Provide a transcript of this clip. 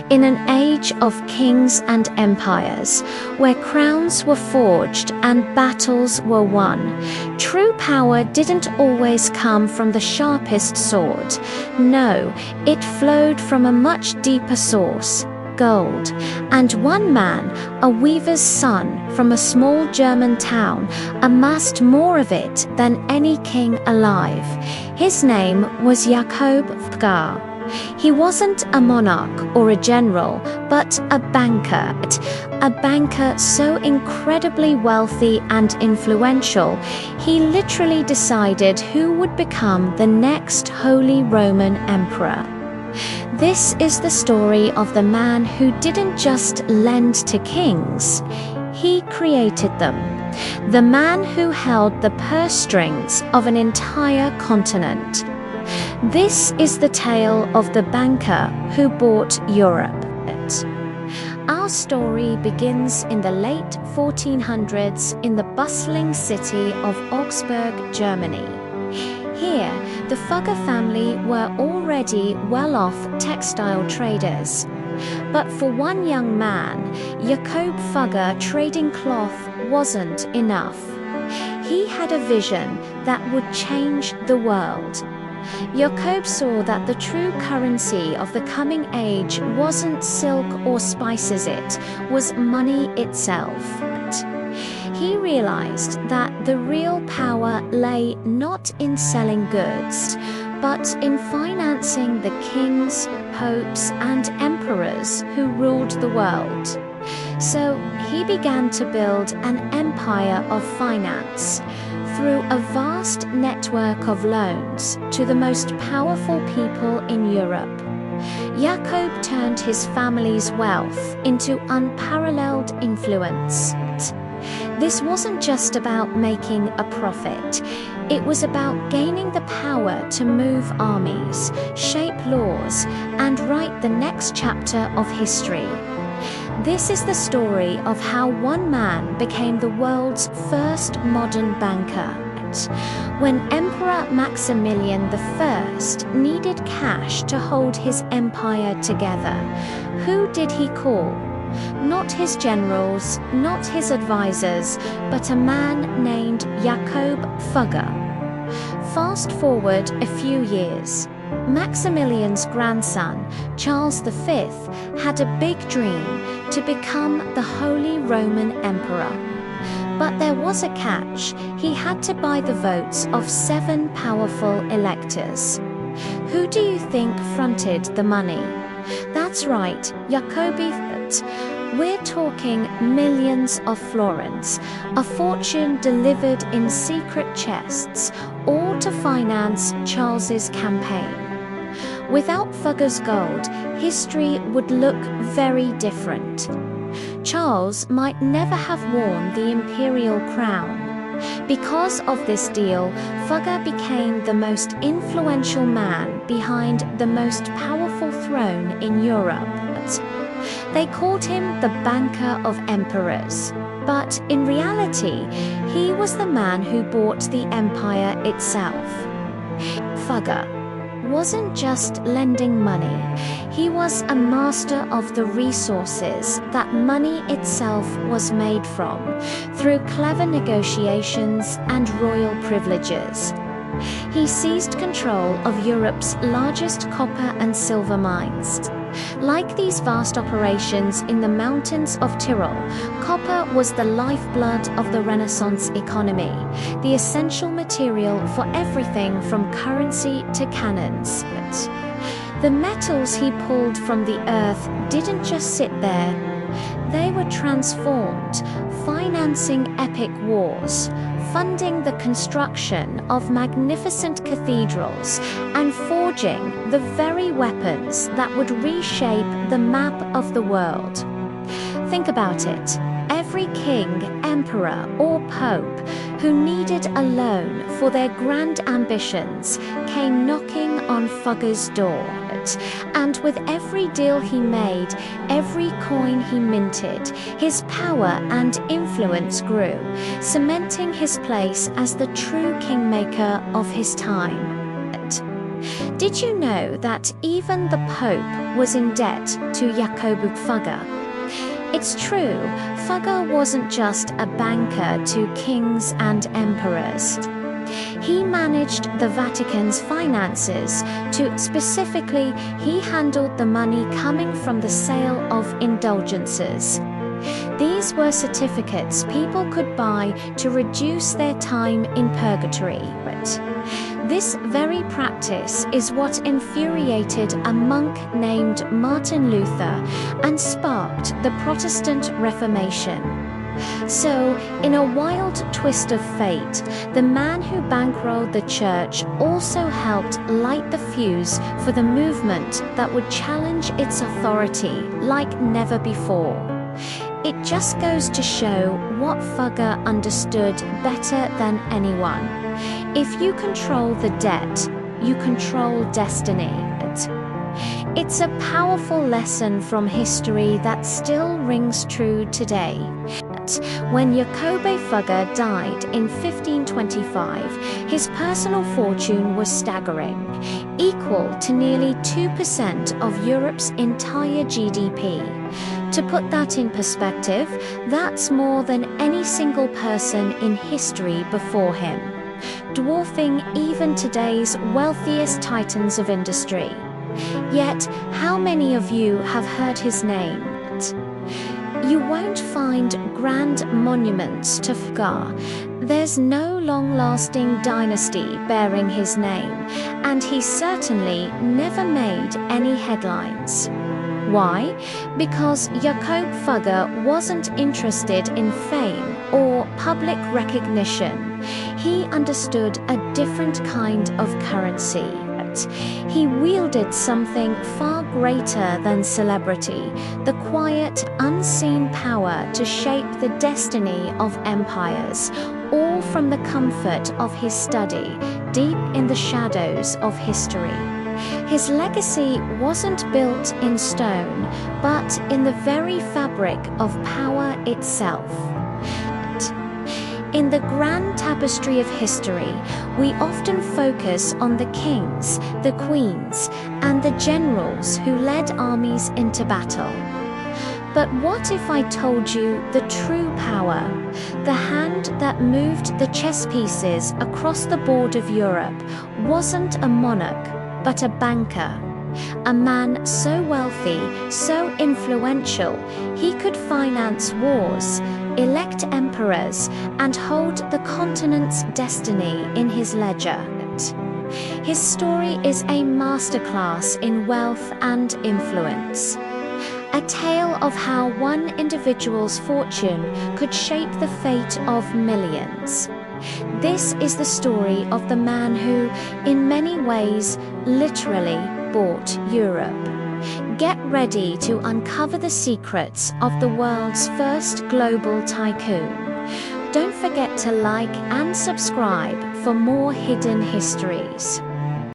In an age of kings and empires, where crowns were forged and battles were won, true power didn't always come from the sharpest sword. No, it flowed from a much deeper source: gold. And one man, a weaver's son from a small German town, amassed more of it than any king alive. His name was Jakob Fugger. He wasn't a monarch or a general, but a banker so incredibly wealthy and influential, he literally decided who would become the next Holy Roman Emperor. This is the story of the man who didn't just lend to kings, he created them. The man who held the purse strings of an entire continent. This is the tale of the banker who bought Europe. Our story begins in the late 1400s in the bustling city of Augsburg, Germany. Here, the Fugger family were already well-off textile traders. But for one young man, Jakob Fugger, trading cloth wasn't enough. He had a vision that would change the world. Jakob saw that the true currency of the coming age wasn't silk or spices, it was money itself. He realized that the real power lay not in selling goods, but in financing the kings, popes, and emperors who ruled the world. So he began to build an empire of finance through a vast network of loans to the most powerful people in Europe. Jakob turned his family's wealth into unparalleled influence. This wasn't just about making a profit. It was about gaining the power to move armies, shape laws, and write the next chapter of history. This is the story of how one man became the world's first modern banker. When Emperor Maximilian I needed cash to hold his empire together, who did he call? Not his generals, not his advisors, but a man named Jakob Fugger. Fast forward a few years. Maximilian's grandson, Charles V, had a big dream to become the Holy Roman Emperor. But there was a catch. He had to buy the votes of 7 powerful electors. Who do you think fronted the money? That's right, Jacobi. We're talking millions of florins, a fortune delivered in secret chests, all to finance Charles's campaign. Without Fugger's gold, history would look very different. Charles might never have worn the imperial crown. Because of this deal, Fugger became the most influential man behind the most powerful throne in Europe. They called him the banker of emperors. But in reality, he was the man who bought the empire itself. Fugger wasn't just lending money. He was a master of the resources that money itself was made from, through clever negotiations and royal privileges. He seized control of Europe's largest copper and silver mines. Like these vast operations in the mountains of Tyrol, copper was the lifeblood of the Renaissance economy, the essential material for everything from currency to cannons. The metals he pulled from the earth didn't just sit there. They were transformed, financing epic wars, funding the construction of magnificent cathedrals, and forging the very weapons that would reshape the map of the world. Think about it. Every king, emperor, or pope who needed a loan for their grand ambitions came knocking on Fugger's door. And with every deal he made, every coin he minted, his power and influence grew, cementing his place as the true kingmaker of his time. Did you know that even the Pope was in debt to Jakob Fugger? It's true, Fugger wasn't just a banker to kings and emperors. He managed the Vatican's finances. Specifically, he handled the money coming from the sale of indulgences. These were certificates people could buy to reduce their time in purgatory. But this very practice is what infuriated a monk named Martin Luther and sparked the Protestant Reformation. So, in a wild twist of fate, the man who bankrolled the church also helped light the fuse for the movement that would challenge its authority like never before. It just goes to show what Fugger understood better than anyone. If you control the debt, you control destiny. It's a powerful lesson from history that still rings true today. When Jakob Fugger died in 1525, his personal fortune was staggering, equal to nearly 2% of Europe's entire GDP. To put that in perspective, that's more than any single person in history before him, dwarfing even today's wealthiest titans of industry. Yet, how many of you have heard his name? You won't find grand monuments to Fugger. There's no long-lasting dynasty bearing his name, and he certainly never made any headlines. Why? Because Jakob Fugger wasn't interested in fame or public recognition. He understood a different kind of currency. He wielded something far greater than celebrity, the quiet, unseen power to shape the destiny of empires, all from the comfort of his study, deep in the shadows of history. His legacy wasn't built in stone, but in the very fabric of power itself. In the grand tapestry of history, we often focus on the kings, the queens, and the generals who led armies into battle. But what if I told you the true power, the hand that moved the chess pieces across the board of Europe, wasn't a monarch, but a banker? A man so wealthy, so influential, he could finance wars, elect emperors, and hold the continent's destiny in his ledger. His story is a masterclass in wealth and influence. A tale of how one individual's fortune could shape the fate of millions. This is the story of the man who, in many ways, literally bought Europe. Get ready to uncover the secrets of the world's first global tycoon. Don't forget to like and subscribe for more hidden histories.